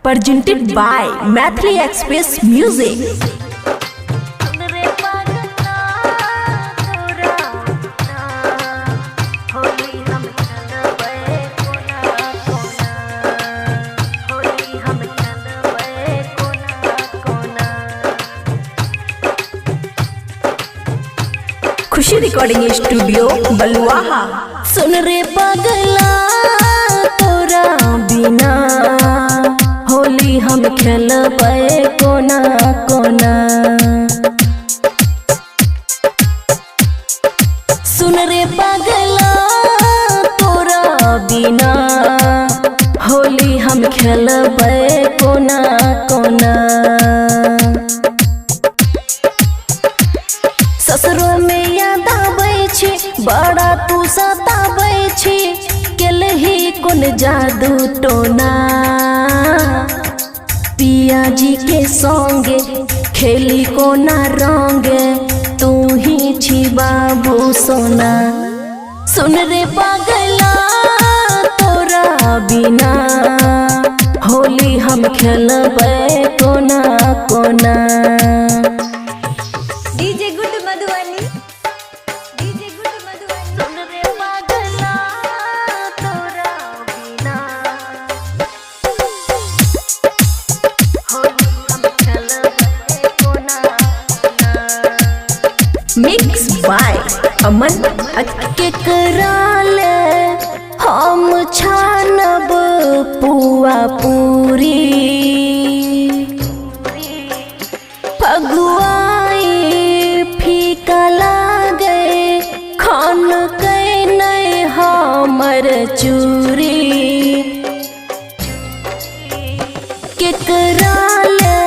presented by Mathli Express Music. Khushi recording studio Baluaha. सुन रे पगला तोरा बिना होली हम खेलबे कोना कोना। सुन रे पगला तोरा बिना होली हम खेलबे कोना कोना। ससुरो में याद आबै छी बड़ा तू सताबै छी केलही कोन जादू टोना। पिया जी के संगे खेली कोना रंगे तू ही छी बाबू सोना। सुन रे पगला तोरा बिना होली हम खेलबे कोना कोना। मिक्स बाय अमन केकराले हम छानब पुआ पूरी फगुआई फीका लागे खान के नहीं हमर चूरी। केकराले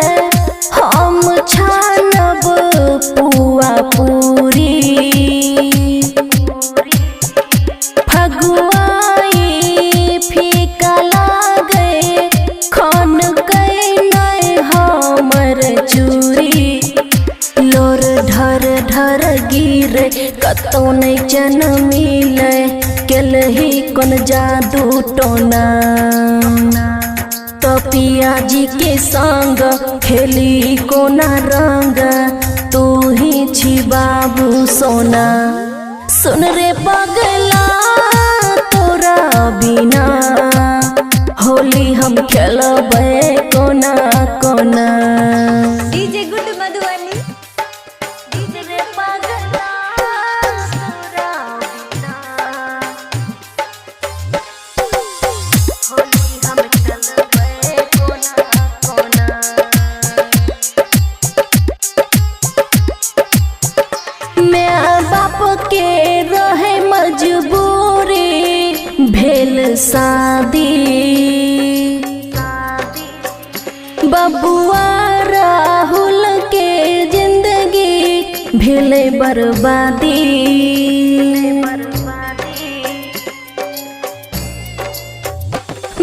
हम छानब पुआ पूरी फगुआई फीका लागे खान के नहीं हमर चूरी। लोर ढर ढर गिरे कतौ नहीं जन मिले केलही कोन जादू टोना। तो पिया जी के संग खेली कोना रंग तू ही छी बाबू सोना। सुन रे पगला तोरा बिना होली हम खेलबे कोना कोना। डीजे गुड मधुबनी डीजे रे पगला तोरा बिना होली हम खेलबे कोना कोना। मैं बाप के रहे मजबूरी भेल शादी बबुआ राहुल के जिंदगी भेले बर्बादी।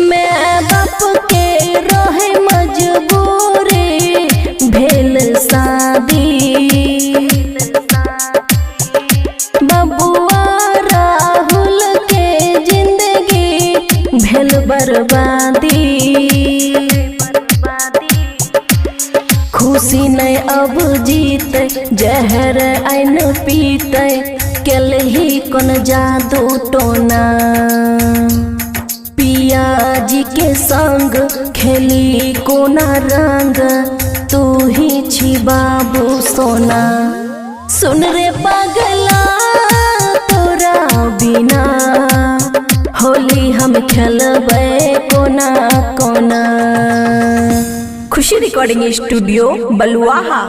मैं बाप के रहे मजबूरी भेल शादी बबुआ राहुल के जिंदगी भेल बर्बादी। खुशी नहीं अब जीते जहर आइन पीते केलही कोन जादू टोना। पिया जी के संग खेली कोना रंग तू ही छी बाबू सोना। सुन रे पगला तोरा बिना होली हम खेलबे कोना कोना। खुशी रिकॉर्डिंग स्टूडियो बलुआहा।